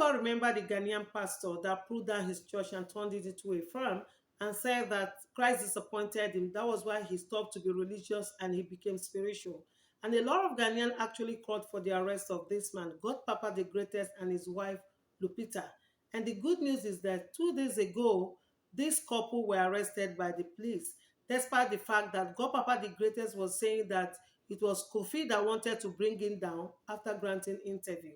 all remember the Ghanaian pastor that pulled down his church and turned it into a farm and said that Christ disappointed him? That was why he stopped to be religious and he became spiritual. And a lot of Ghanaians actually called for the arrest of this man, God Papa the Greatest, and his wife Lupita. And the good news is that 2 days ago, this couple were arrested by the police, despite the fact that God Papa the Greatest was saying that it was Kofi that wanted to bring him down after granting interview.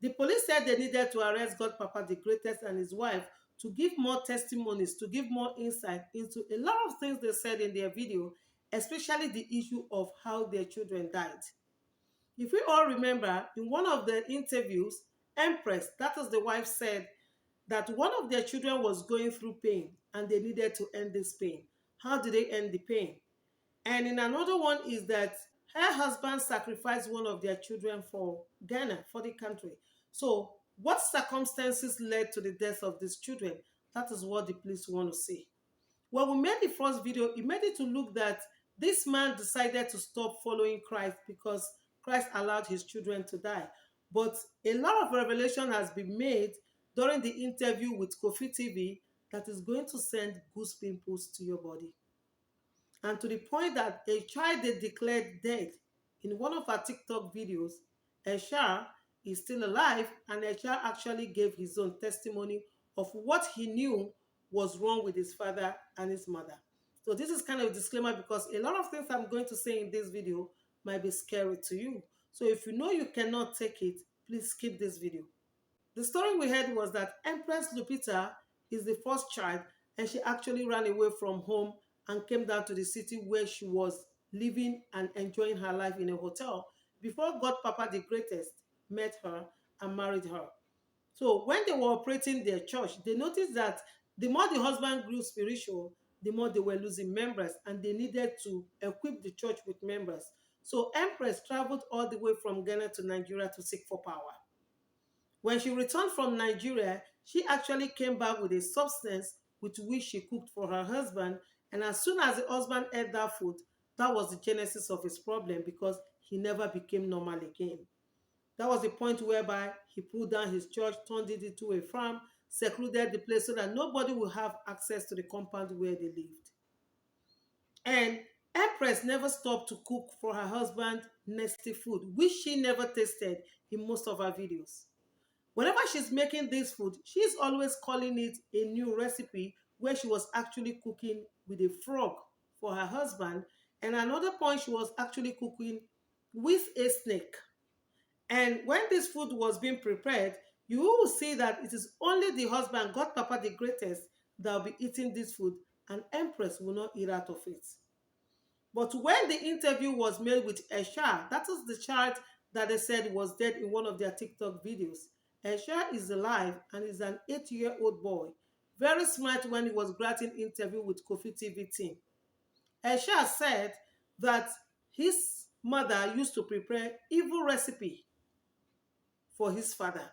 The police said they needed to arrest God Papa the Greatest and his wife to give more testimonies, to give more insight into a lot of things they said in their video, especially the issue of how their children died. If we all remember, in one of the interviews, Empress, that is the wife, said that one of their children was going through pain and they needed to end this pain. How did they end the pain? And in another one is that her husband sacrificed one of their children for Ghana, for the country. So what circumstances led to the death of these children? That is what the police want to see. When we made the first video, it made it to look that this man decided to stop following Christ because Christ allowed his children to die. But a lot of revelation has been made during the interview with Kofi TV that is going to send goose pimples to your body. And to the point that a child they declared dead in one of our TikTok videos, Esha is still alive, and Esha actually gave his own testimony of what he knew was wrong with his father and his mother. So this is kind of a disclaimer because a lot of things I'm going to say in this video might be scary to you. So if you know you cannot take it, please skip this video. The story we heard was that Empress Lupita is the first child, and she actually ran away from home and came down to the city where she was living and enjoying her life in a hotel before God Papa the Greatest met her and married her. So when they were operating their church, they noticed that the more the husband grew spiritual, the more they were losing members, and they needed to equip the church with members. So Empress traveled all the way from Ghana to Nigeria to seek for power. When she returned from Nigeria, she actually came back with a substance with which she cooked for her husband. And as soon as the husband ate that food, that was the genesis of his problem because he never became normal again. That was the point whereby he pulled down his church, turned it into a farm, secluded the place so that nobody will have access to the compound where they lived. And Empress never stopped to cook for her husband nasty food, which she never tasted in most of her videos. Whenever she's making this food, she's always calling it a new recipe where she was actually cooking with a frog for her husband. And another point, she was actually cooking with a snake. And when this food was being prepared, you will see that it is only the husband, God Papa the Greatest, that will be eating this food, and Empress will not eat out of it. But when the interview was made with Esha, that is the child that they said was dead in one of their TikTok videos. Esha is alive and is an 8-year-old boy, very smart when he was granting interview with Kofi TV team. Esha said that his mother used to prepare evil recipe for his father.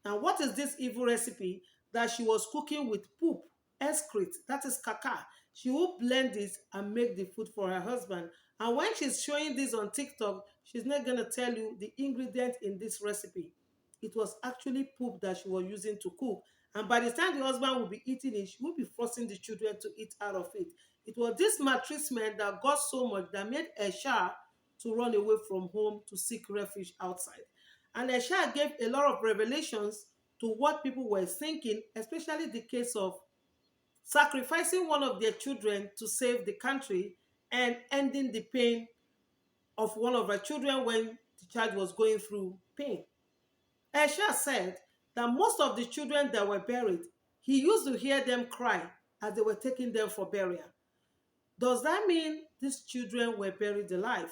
And what is this evil recipe? That she was cooking with poop, excrete, that is caca. She will blend it and make the food for her husband. And when she's showing this on TikTok, she's not going to tell you the ingredient in this recipe. It was actually poop that she was using to cook. And by the time the husband will be eating it, she will be forcing the children to eat out of it. It was this maltreatment that got so much that made Esha to run away from home to seek refuge outside. And Esha gave a lot of revelations to what people were thinking, especially the case of sacrificing one of their children to save the country and ending the pain of one of her children when the child was going through pain. Esha said that most of the children that were buried, he used to hear them cry as they were taking them for burial. Does that mean these children were buried alive?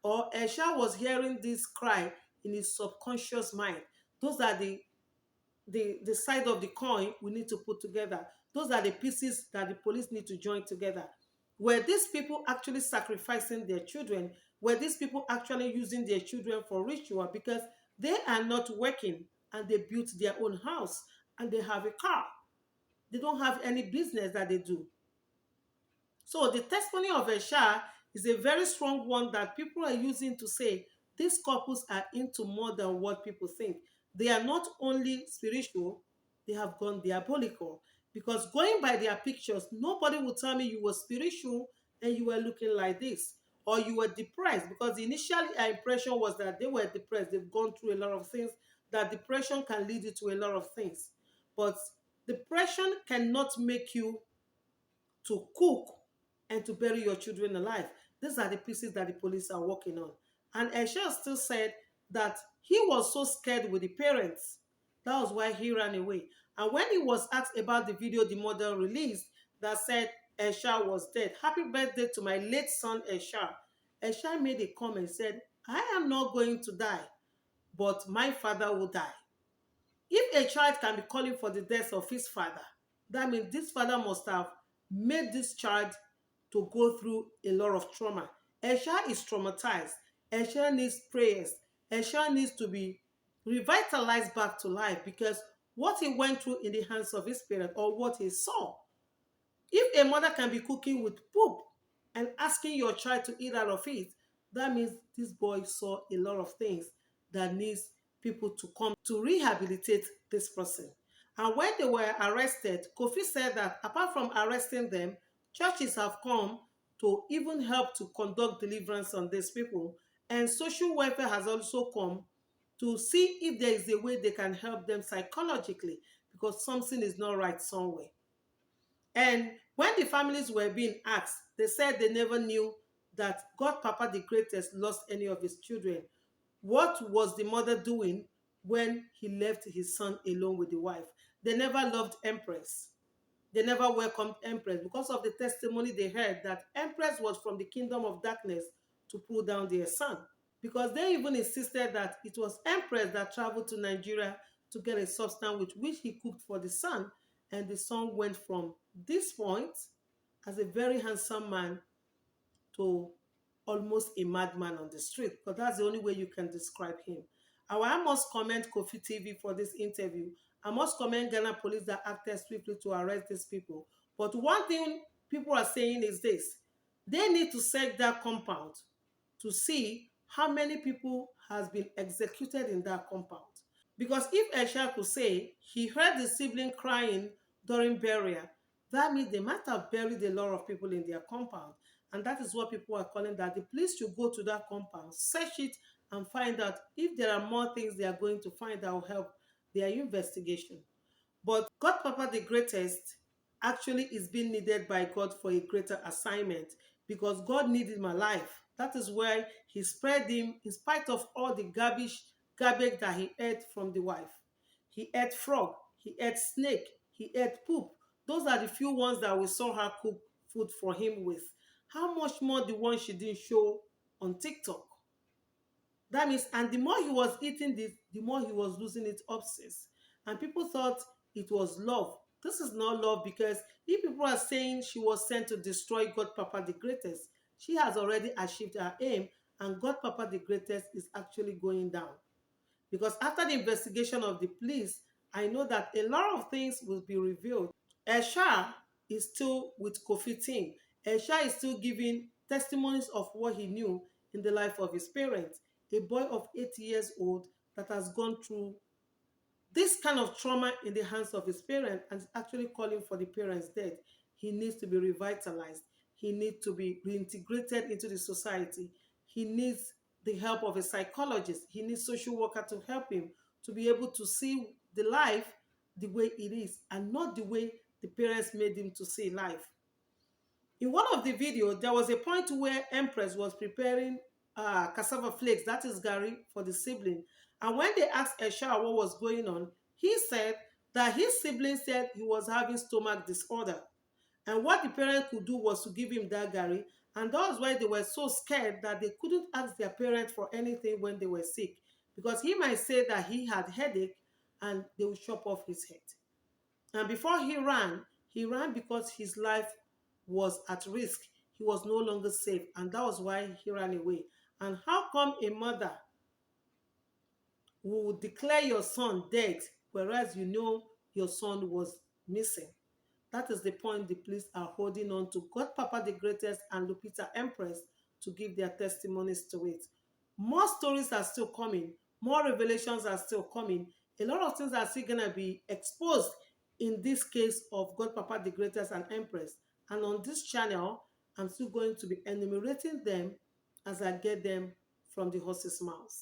Or Esha was hearing this cry in his subconscious mind? Those are the side of the coin we need to put together. Those are the pieces that the police need to join together. Were these people actually sacrificing their children? Were these people actually using their children for ritual? Because they are not working and they built their own house and they have a car. They don't have any business that they do. So the testimony of Esha is a very strong one that people are using to say these couples are into more than what people think. they are not only spiritual, they have gone diabolical. Because going by their pictures, nobody will tell me you were spiritual and you were looking like this, or you were depressed. Because the initial impression was that they were depressed. They've gone through a lot of things, that depression can lead you to a lot of things. But depression cannot make you to cook and to bury your children alive. These are the pieces that the police are working on. And Esha still said that he was so scared with the parents. That was why he ran away. And when he was asked about the video the mother released that said Esha was dead, happy birthday to my late son Esha. Esha made a comment, said, I am not going to die, but my father will die. If a child can be calling for the death of his father, that means this father must have made this child to go through a lot of trauma. Esha is traumatized. Esha needs prayers. Esha needs to be revitalized back to life, because what he went through in the hands of his parents, or what he saw, if a mother can be cooking with poop and asking your child to eat out of it, that means this boy saw a lot of things that needs people to come to rehabilitate this person. And when they were arrested, Kofi said that apart from arresting them, churches have come to even help to conduct deliverance on these people. And social welfare has also come to see if there is a way they can help them psychologically, because something is not right somewhere. And when the families were being asked, they said they never knew that God Papa the Greatest lost any of his children. What was the mother doing when he left his son alone with the wife? They never loved Empress. They never welcomed Empress because of the testimony they heard that Empress was from the kingdom of darkness to pull down their son. Because they even insisted that it was Empress that traveled to Nigeria to get a substance with which he cooked for the son, and the son went from this point as a very handsome man to almost a madman on the street, because that's the only way you can describe him. And I must commend Kofi TV for this interview. I must commend Ghana police that acted swiftly to arrest these people. But one thing people are saying is this: they need to search that compound to see how many people has been executed in that compound. Because if Esha could say he heard the sibling crying during burial, that means they might have buried a lot of people in their compound. And that is what people are calling that. The police should go to that compound, search it, and find out if there are more things they are going to find that will help their investigation. But God Papa the Greatest actually is being needed by God for a greater assignment, because God needed him alive. That is why he spared him in spite of all the garbage that he ate from the wife. He ate frog, he ate snake, he ate poop. Those are the few ones that we saw her cook food for him with. How much more the one she didn't show on TikTok? That means, and the more he was eating this, the more he was losing its obsess. And people thought it was love. This is not love, because if people are saying she was sent to destroy God Papa the Greatest, she has already achieved her aim, and God Papa the Greatest is actually going down. Because after the investigation of the police, I know that a lot of things will be revealed. Esha is still with Kofi team. Esha is still giving testimonies of what he knew in the life of his parents. A boy of 8 years old that has gone through this kind of trauma in the hands of his parents and is actually calling for the parents' death. He needs to be revitalized. He needs to be reintegrated into the society. He needs the help of a psychologist. He needs social worker to help him to be able to see the life the way it is, and not the way the parents made him to see life. In one of the videos, there was a point where Empress was preparing cassava flakes, that is Gary, for the sibling. And when they asked Esha what was going on, he said that his sibling said he was having stomach disorder. And what the parent could do was to give him that Gary. And that was why they were so scared that they couldn't ask their parents for anything when they were sick. Because he might say that he had headache and they would chop off his head. And before he ran because his life was at risk. He was no longer safe, and that was why he ran away. And how come a mother would declare your son dead, whereas you know your son was missing? That is the point the police are holding on to God Papa the Greatest and Lupita Empress to give their testimonies to it. More stories are still coming. More revelations are still coming. A lot of things are still going to be exposed in this case of God Papa the Greatest and Empress. And on this channel, I'm still going to be enumerating them as I get them from the horse's mouth.